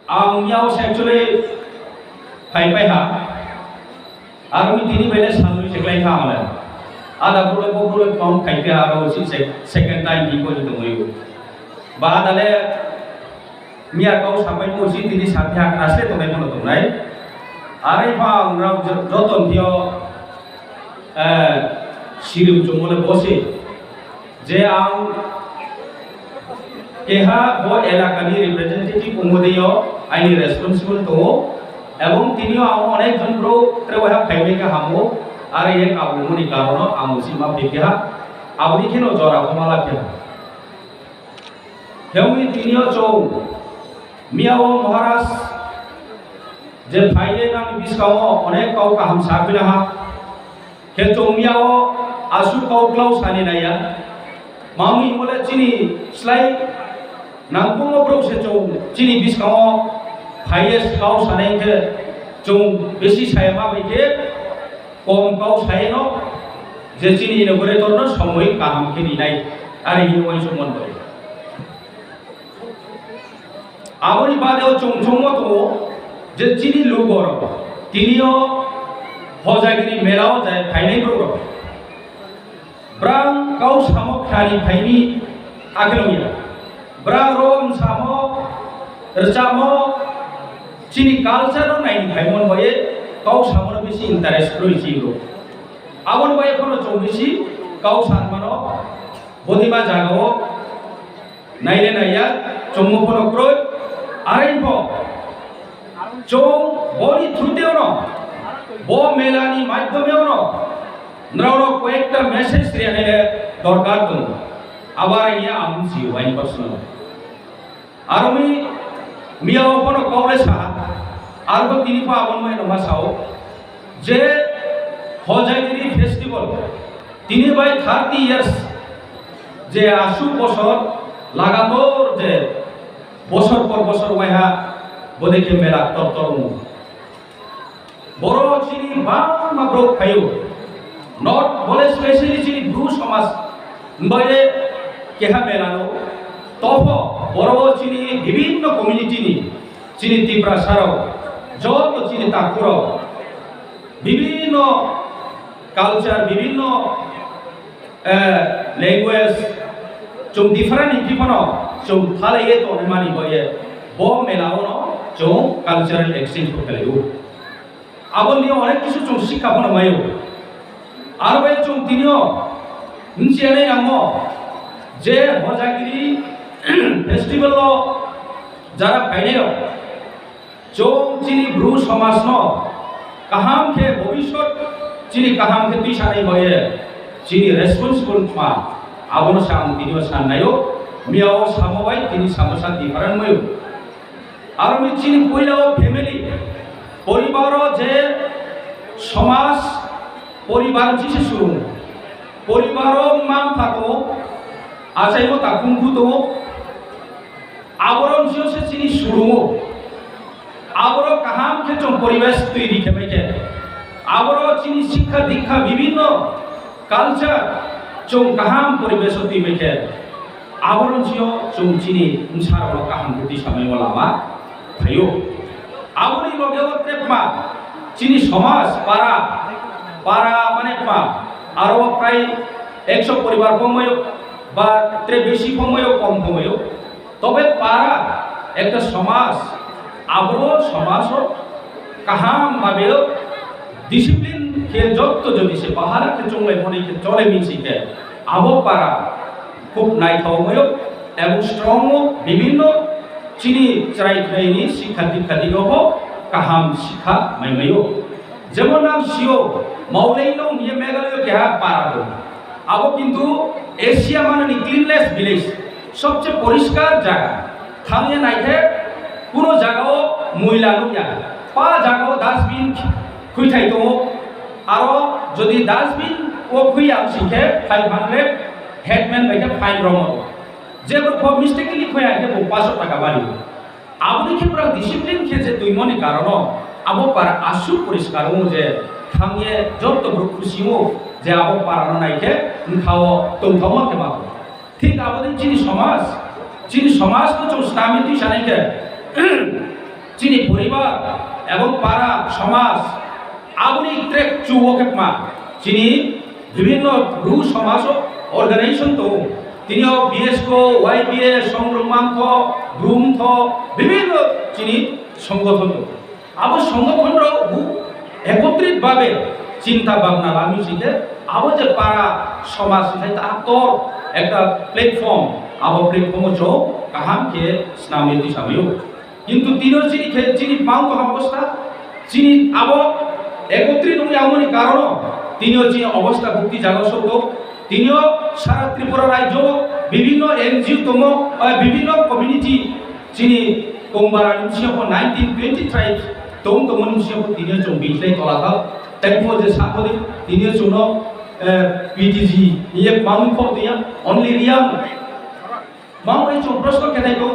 ang yaw actually pai ha armi tini bele sanui seklai kha amala ada pura pom khai pe aro si second time di ko to moyo ba dale mia kau sampai mo si tini sathi ak asle to nai mono to nai are pa ngrau joton dio siru jomole bose je ang keha bo elakani representative umudiyo aini responsible to এবং তিনিও অনেক জন bro ত্রেওয়া ফাইবেকা হামো আর এক আবুমনি কারণ আমুসিমা বিকেহা আবদিখেনো জরা কমালা কেহা হেউমি তিনিও চৌ Miao মহারাজ যে ফাইলে নাম বিস্কাও অনেক কাউ কাহাম সাবিনা হা কে চৌ মিয়াও আসু কাউ ক্লাউ সানি নাইয়া মামি বলে চিনি স্লাই নামকুমো ব্রো সে চৌ চিনি বিস্কাও হাইয়েস্ট কাউ সানাইকে চৌ বেশি সায়মা বাইকে কম কাউ সায়নো যে চিনি নগরে তরন সময় কাহামকে নিনাই আর এই ওই সম্মান করে আবরি বাদেও চৌ চৌমত যে চিনি লুগর তিনিও হজাগিরি মেলাও যায় ফাইনাই গ্রহ ব্রাং কাউ সামক খানি ফাইনি আকেলমিয়া ব্রাং রোম সামক রচামো চিনি কালচার নাই ভাইমন হয়ে কাউ সামনে বেশি ইন্টারেস্ট রয়েছে আবন বয়ে কোনো চৌবেশি কাউ সানমানো বদিমা জাগাও নাইলে নাইয়া চৌমুখন ক্রয় আরেইব চৌ বনি থ্রুতেও ন ব মেলানি মাধ্যমেও ন নরন কয়েকটা মেসেজ রিয়ানে দরকার তো আবার ইয়া আমছি ওয়াইন পার্সোনাল আর আমি মিয়াও কোনো কওলে সাহা আরো তিনি পা আবনময় নমাসাও যে হজাগিরি ফেস্টিভ্যাল তিনি বাই 30 ইয়ার্স যে আশু বছর লাগাতর যে বছর পর বছর ওয়াইহা বদেকে মেলা তরতরমু বড় চিনি বাংলা ব্রোক খাইও নট বলে স্পেশালি চিনি ব্রু সমাজ বয়ে কেহা মেলানো তফ বড় চিনি বিভিন্ন কমিউনিটি নি চিনি তীব্রা সারো যত চিনি তাকুর বিভিন্ন কালচার বিভিন্ন ল্যাঙ্গুয়েজ চৌ ডিফারেন্ট ইকিপন চৌ থালে এ তো মানি বয়ে ব মেলাও ন চৌ কালচারাল এক্সচেঞ্জ করতেলাইও আবল নিয়ে অনেক কিছু চৌ শিক্ষাপন মায়ও আর বাই চৌ তিনিও মিনচিয়ানে নামো যে হজাগিরি ফেস্টিভ্যাল যারা ফাইনেও চৌ চিনি ব্রু সমাজ ন কাহাম খে ভবিষ্যৎ চিনি কাহাম খে তুই সানাই বয়ে চিনি রেসপন্সিবল মা আবনো সাম তিনিও সান্নায়ও মিয়াও সামবাই তিনি সামসা ডিফারেন্ট ময়ও আর আমি চিনি কইলাও ফ্যামিলি পরিবার যে সমাজ পরিবার চিসে শুরু পরিবার মান থাকো আচাইও তাকুমকু তো আবরণ জিওসে চিনি শুরু আবর কাহাম ক্ষেত্র পরিবেশ তৈরি খেপেছে আবর চিনি শিক্ষা দীক্ষা বিভিন্ন কালচার চৌ কাহাম পরিবেশ তৈরি আবরণ জিও চৌ চিনি সার কাহাম ক্ষতি সময় লামা ভাইও আবরি লগেও ত্রেপমা চিনি সমাজ পাড়া পাড়া মানে মা আরো প্রায় 100 পরিবার কময় বা ত্রে বেশি কময় কম কময় তবে পাড়া একটা সমাজ আবরো সমাজ কাহাম ভাবে ডিসিপ্লিন কে যত যদি সে পাহাড় কে চলে মনে কে চলে মিছিকে আবো পাড়া খুব নাইথাওময় এবং স্ট্রং বিভিন্ন চিনি চাই খাইনি শিক্ষা দীক্ষা দিগহ কাহাম শিক্ষা মাইমায়ও যেমন নাম সিও মাউলাইনো নিয়ে মেঘালয় কেহা পাড়া আবো কিন্তু এশিয়া মানে ক্লিনলেস ভিলেজ সবচেয়ে পরিষ্কার জায়গা থামিয়ে নাইকে কোনো জায়গাও ময়লা নুয়া পা জায়গাও ডাস্টবিন খুই থাইতো আরো যদি ডাস্টবিন ও খুই আম শিখে 500 হেডম্যান বাইকে ফাইন রম যেবো খুব মিস্টেকলি খুই আগে 500 টাকা বাড়ি আবো দেখে পুরো ডিসিপ্লিন খেয়ে তুই মনে কারণ আবো পার আসু পরিষ্কার যে থামিয়ে যত খুশিও যে আবো পারানো নাইকে খাও তুমি থামতে পাবো ঠিক আবো চিনি সমাজ তো চৌ স্নামিতি সানাইকে চিনি পরিবার এবং পাড়া সমাজ আবনি ট্রেক চুবকে মা চিনি বিভিন্ন গ্রু সমাজ অর্গানাইজেশন তো তিনিও বিএসকো ওয়াইবিএস সংগ্রামাঙ্ক গ্রুমথ বিভিন্ন চিনি সংগঠন আবার সংগঠন একত্রিত ভাবে চিন্তা ভাবনা লামিছিকে আবার যে পাড়া সমাজ তার একটা প্ল্যাটফর্ম আবার প্ল্যাটফর্ম জ কাহামকে স্নামে দিশামেও কিন্তু তিনিও চিনি মাউন্ট অবস্থা চিনি আবার একত্রিত এমনই কারণ তিনিও চিনি অবস্থা ভক্তি জাগসত তিনিও সারা ত্রিপুরা রাজ্য বিভিন্ন এনজিও তম বিভিন্ন কমিউনিটি চিনি কমবারা নিমসিয়াপ 1920 ট্রাইবস তম তম নিমসিয়াপ তিনিও চং বিজলাই তলাথা তাইপো যে সাপদি তিনিও চুনো পিটিজি ইয়ে মাউন্ট ফর দিয়া অনলি রিয়াং মাউন্ট চং প্রশ্ন কেনাই তো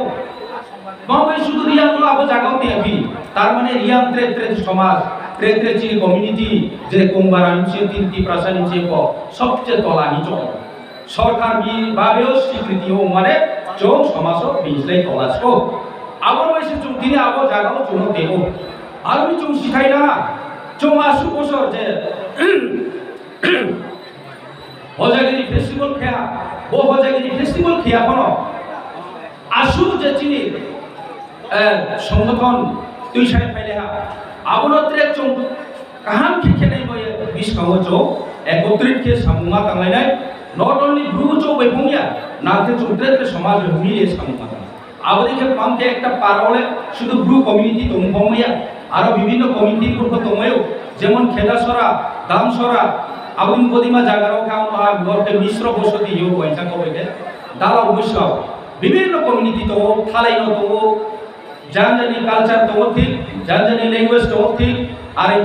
মাউন্ট শুধু রিয়াং নো আবো জাগাও তেভি তার মানে রিয়াং ত্রে সমাজ ত্রে চিনি কমিউনিটি যে কমবারা নিমসিয়াপ তিনটি প্রাসা নিমসিয়াপ সবচেয়ে তলা নিচং সরকার ভাবেও স্বীকৃতি ও মানে চং সমাজ বিজলাই তলাছো আবার মাসে চং তিনি আবার জাগাও চং দেব আর আমি চং শিখাই না চং আসু বছর যে হজাগিরি ফেস্টিভ্যাল খেয়া ও হজাগিরি ফেস্টিভ্যাল খেয়া কোন আসু যে চিনি সংগঠন তুই সাই ফাইলে হা আবনত্রে চং কাহাম খেখে নাই বয়ে বিশ কাও চং একত্রিত কে সামুমা তাংলাইনাই নট অনলি গ্রুপ চৌ বৈভঙ্গিয়া নাথে চৌদ্রে সমাজ মিলিয়ে সামুমা আবদিকে পামকে একটা পারলে শুধু গ্রুপ কমিউনিটি তমভঙ্গিয়া আরো বিভিন্ন কমিউনিটি গ্রুপ তময়ও যেমন খেদাসরা দামসরা আবদিন বদিমা জাগারও খাও গরকে মিশ্র বসতি ইউ পয়সা কবেকে দালা উৎসব বিভিন্ন কমিউনিটি তো থালাইনো তো জানজানি কালচার তো ঠিক জানজানি ল্যাঙ্গুয়েজ তো ঠিক আর এই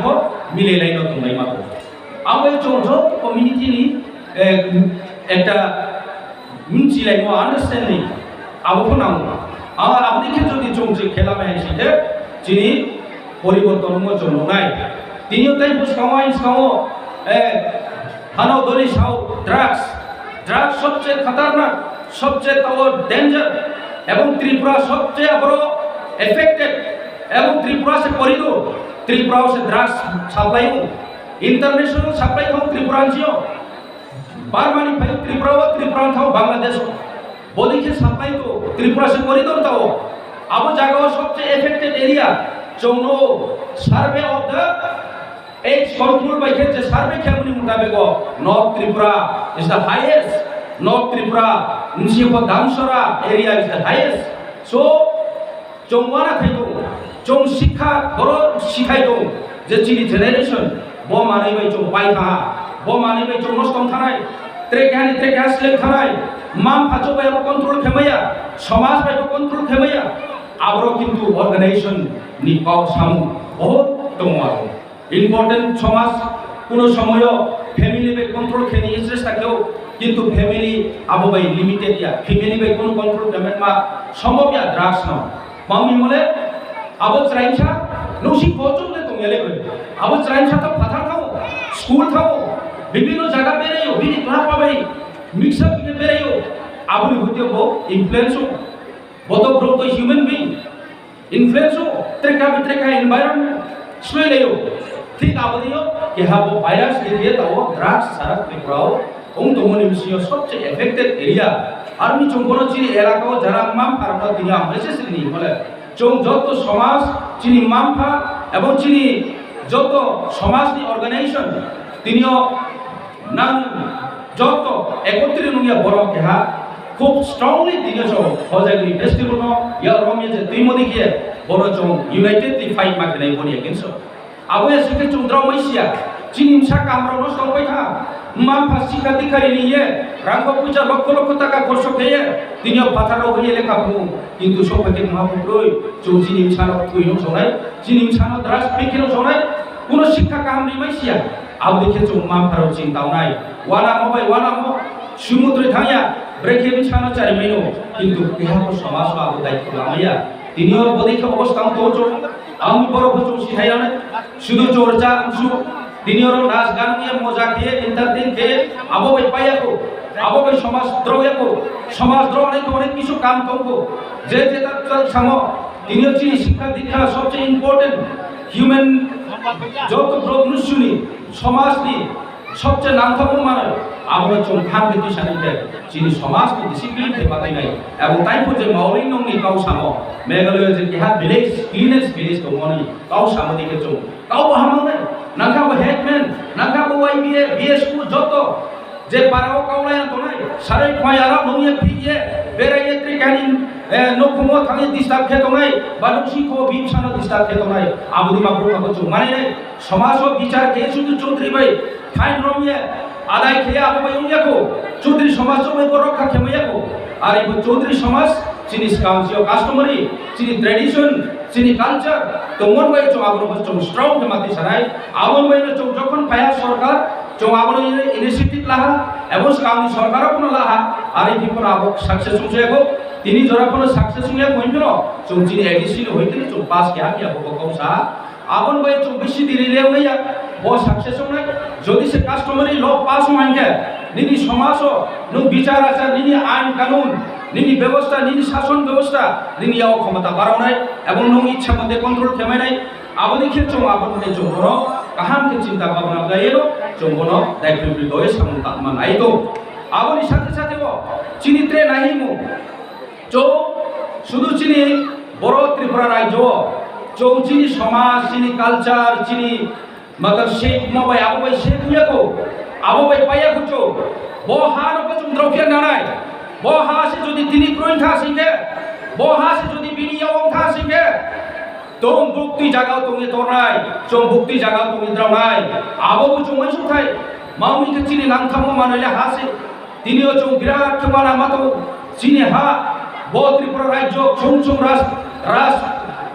মিলে লাইনো তোমরাই মাত্র আবার চৌধ কমিউনিটি নি একটা মিনচিলাইনো আন্ডারস্ট্যান্ডিং আবহাওয়া নাও আর আপনিকে যদি চমচে খেলা মেহেছিতে যিনি পরিবর্তন জন্য নাই তিনিও তাই বুঝকাও হানো দলি সাও ড্রাগস সবচেয়ে খতরনাক সবচেয়ে তাও ডেঞ্জার এবং ত্রিপুরা সবচেয়ে বড় এফেক্টেড এবং ত্রিপুরা সে করিডোর ত্রিপুরা সে ড্রাগস সাপ্লাই इंटरनेशनल सप्लाई थाउ त्रिपुरांसियो बारमानी भाई त्रिपुरा थाउ बांग्लादेश बोली के सप्लाई तो त्रिपुरा से कॉरिडोर थाउ अब जगह सबसे एफेक्टेड एरिया चौनो survey of the age control by के सर्वे केमनि मुताबिक north Tripura is the highest north Tripura निसिपो दामसरा area is the highest so चौवाना थाइतो चौ शिक्षा बरो शिखाइतो जे चिनि जेनेरेशन बो माने बाय चौ पाइ था बो माने बाय चौ नस्तम थानाय ट्रेक स्लेक थानाय माम फाचो बाय कंट्रोल खेमैया समाज बाय कंट्रोल खेमैया आब्रो किन्तु ऑर्गेनाइजेशन नि पाव सामु बहुत दङ आरो इम्पोर्टेंट समाज कोनो समय फैमिली बाय कंट्रोल खेनि इंटरेस्ट थाकेও किन्तु फैमिली आबो बाय लिमिटेड या फैमिली बाय कोनो कंट्रोल पेमेंट मा सम्भव या ड्राग्स न मामी मोले आबो त्राइसा नोसि कोचोले तो मेले आबो त्राइसा तो फाथा थाओ स्कूल थाओ विभिन्न जगह बेरेयो बिनि क्लास पाबाय मिक्सअप के बेरेयो आबो होते बो इन्फ्लुएंस हो बोतो ब्रो तो ह्यूमन बीइंग इन्फ्लुएंस हो त्रेका एनवायरनमेंट स्वेलेयो ठीक आबो दियो कि हाबो वायरस के लिए तो ड्रग्स सारा त्रिपुराओ उन तमनि मिसियो सबसे एफेक्टेड एरिया आर्मी चंगोनो चिनि एलाकाओ जारा माम फारना दिया मेसेज नि बोले चों যত সমাজ চিনি মামফা এবং চিনি যত সমাজনি অর্গানাইজেশন তিনিও নাম যত একত্রিত নয়া বড় কেহা খুব স্ট্রংলি তিনিও চো হজাগি ফেস্টিভ্যাল ন ইয়া রমে যে তিমদি কে বড় চোं ইউনাইটেডলি ফাইট মাকে নাই বনি এগেইনস্ট আবয়া সিকে চন্দ্র মাইসিয়া চিনি মসা কামরা নষ্ট হই থা মামফা শিক্ষা দিখারি নিয়ে রাঙ্গ পূজা লক্ষ লক্ষ টাকা খরচ খেয়ে তিনিও পাথারও হয়ে লেখা পড়ু কিন্তু সবাইকে মহাপুরই চৌচিনি ছানো কইনো জনাই চিনি ছানো দ্রাস পেকিনো জনাই কোন শিক্ষা কাম নিমাইছিয়া আব দেখে চৌ মামফারও চিন্তাও নাই ওয়ানা মো সমুদ্রে থাইয়া ব্রেকে ছানো চারি মেনো কিন্তু কেহা সমাজ আবু দায়িত্ব লামাইয়া তিনিও বদিকে অবস্থা তো চৌ আমি বড় চৌ শিখাইলানে শুধু চর্চা অংশু তিনিওর নাচ গান নিয়ে মজা খেয়ে ইন্টারদিন খেয়ে আবো ভাই পাইয়াকো আবো ভাই সমাজ দ্রোহ অনেক কিছু কাম করবো যে তার সামো তিনিও চিনি শিক্ষা দীক্ষা সবচেয়ে হিউম্যান যত প্রবনুশুনি সমাজনি সবচেয়ে নামথাবো মানে আমরা চং খাম কিন্তু সানিতে চিনি সমাজনি ডিসিপ্লিন কে বাতাইনাই এবং তাইপো যে মৌলিক নংনি কাউ সামো মেঘালয় যে কি হা ভিলেজ ক্লিনেস ভিলেজ তো মনি কাউ সামো দিকে চং কাউ হামাংনাই নাংখাবো হেডম্যান নাংখাবো ওয়াইবিএ বিএসকু যত যে পারাও কাউলায়ান তো নাই সারাই খয়ারা নংয়ে ফিয়ে বেরাইয়ে ত্রিকানি নকুমো থাঙে দিস্তাব খেতো নাই বালুকসিখো বিমসানো দিস্তাব খেতো নাই আবুদি মাবরু কাকো চং মানে নাই সমাজ ও বিচার কে শুধু চৌধুরী ভাই ফাইন রমিয়ে আদায় খেয়ে আবু ভাই উনিয়াকো চৌধুরী সমাজ চমে রক্ষা খেমাইয়াকো আর এই চৌধুরী সমাজ চিনি কাউন্সিও কাস্টমারি চিনি ট্রেডিশন চিনি কালচার তো মন ভাই চং আবু চং স্ট্রং কে মাতি সারাই আমন ভাই চং যখন পায়া সরকার চং আবু ইনিশিয়েটিভ লাহা এবং কাউন্সি সরকারও কোনো লাহা আর এই বিপদ আবু সাকসেস হইয়াকো তিনি জরা কোনো সাকসেস হইয়া কইনো চং চিনি এডিশন হইতে চং পাস কে হাকিয়া বকো কমসা আবন ভাই চং বেশি দিলে লেও নাইয়া ও সাকসেস নাই যদি সে কাস্টমারি ল পাস হইঙ্গে নিনি সমাজ নো বিচার আচার নিনি আইন কানুন নিনি ব্যবস্থা নিনি শাসন ব্যবস্থা নিনি আও ক্ষমতা বাড়াও নাই এবং নো ইচ্ছা মধ্যে কন্ট্রোল খেমাই নাই আবদি ক্ষেত্রে চং আবন ভাই চং কোনো কাহাম কে চিন্তা ভাবনা গাইলো চং কোনো দায়িত্ব বিদয় সামন্ত মান আইতো আবনি সাথে সাথে ও চিনিত্রে নাহিমু চৌ শুধু চিনি বড় ত্রিপুরা রাজ্য চৌ চিনি সমাজ চিনি কালচার চিনি मगर शेख मबाई आबो बाई शेख हुयाको आबो बाई पाया कुचो बो हानो पचुम द्रौफिया नानाय बो हा से जदि तिनि क्रोइन था सिंगे बो हा से जदि बिनि यावं था सिंगे तों बुक्ति जागाव तोंगे तोरनाय चों बुक्ति जागाव तोंगे द्रावनाय आबो कुचुम मैसु थाय माउनि के चिनि नांथामो मानले हा से तिनिओ चों बिराट केमाना मातो चिनि हा बो त्रिपुरा राज्य चों चों रास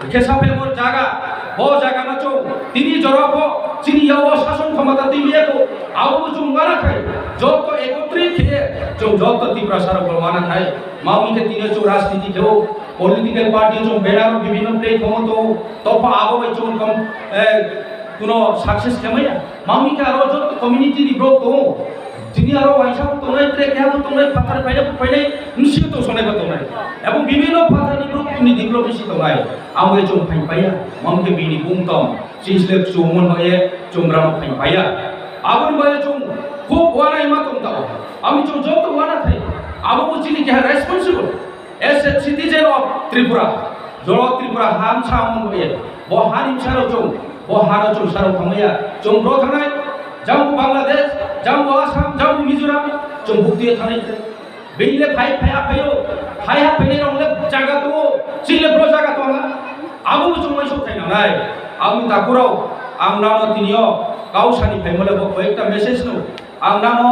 केसाफे मोर जागा बो जागा ना चों तिनि जराबो চিনি ইয়াও শাসন ক্ষমতা দিবিয়াকো আবু চুঙ্গানা খাই যত একত্রিত খেয়ে যত তীব্র সারা বলমানা খাই মাউমিকে তিনে চো রাজনীতি খেও পলিটিক্যাল পার্টি চো বেড়ানো বিভিন্ন প্ল্যাটফর্ম তো তফা আবু বাই চো কম কোনো সাকসেস খেমাইয়া মাউমিকে আরো যত কমিউনিটি রিব্রো তো তিনি আরো ওয়াইসা তো নাই ট্রে কেন তো নাই পাতার বাইরে পাইলে নিশ্চিত তো শোনে তো নাই এবং বিভিন্ন পাতা রিব্রো তিনি ডিপ্লোমেসি তো নাই আউয়ে চো ফাই পাইয়া মাউমিকে বিনি বুমতম চিসলে চুমন হয়ে চুমরাম ফাই পাইয়া আবন বাই চুম খুব ওয়ানাই মাতম দাও আমি চুম যত ওয়ানা থাই আবু চিনি কে responsible as a citizen of Tripura জড় ত্রিপুরা হাম ছামন হয়ে ব হানিম সারো চুম ব হারো চুম সারো থামাইয়া চুম ব্র থানাই জামু বাংলাদেশ জামু আসাম জামু মিজোরাম চুম ভুক্তি থানাই বেইলে ফাই ফায়া ফাইও ফায়া ফাইলে রংলে জায়গা তো চিলে ব্র জায়গা তো আবু চুম মাইসো থাই না নাই আমি তাকুরাও আং নানো তিনিও কাউসানি ফাইমলে ব কয়েকটা মেসেজ নো আং নানো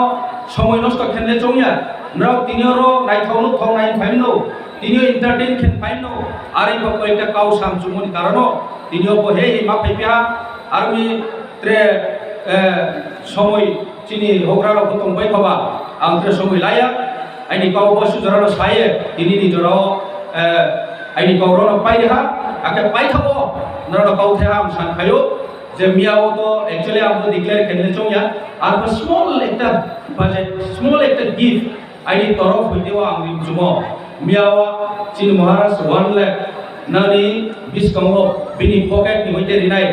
সময় নষ্ট খেললে চমিয়া নাও তিনিওরো নাইথাউনো থাও নাইন ফাইনো তিনিও এন্টারটেইন খেন ফাইনো আর এই কয়েকটা কাউসাম চুমনি কারণ তিনিও হে মা ফাইপিয়া আর মি ত্রে সময় চিনি হোগ্রারো খতম বাই খাবা আং ত্রে সময় লায়া আইনি কাউ বসু জরানো সায়ে তিনি নি জরাও আইনি কাউরনো পাইহা আকে পাই খাবো नरो काउथे हम सानखायो जे मियाओ तो एक्चुअली हम तो डिक्लेयर करने चोया और स्मॉल एकटा बजेट स्मॉल एकटा गिफ्ट आइनि तरफ होइतेवा आंनि जुमो मियाओ चिन महाराज 1 लाख नानि बिस्कमो बिनि पकेट नि होइते रिनाय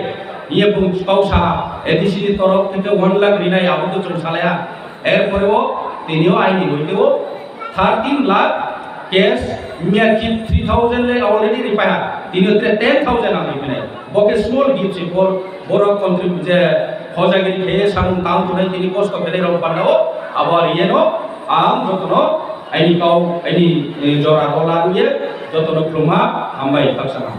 इये बुं काउसा एडिसिनि तरफ থেকে 1 लाख रिनाय आबो तो चों सालाया एर परेओ तिनिओ आइनि होइतेओ 13 लाख कैश मिया की 3000 ले ऑलरेडी रिपाया তিনি 10000 আমি মানে বকে স্মল গিফট ফর বড় কন্ট্রিবিউট যে হজাগিরি খেয়ে সামুন কাম তো নাই তিনি কষ্ট করে রং পাড়াও আবার ইয়েনো আম যতন আইনি কাউ আইনি জরা হলা রুয়ে যতন ক্রমা আমবাই পাকসানা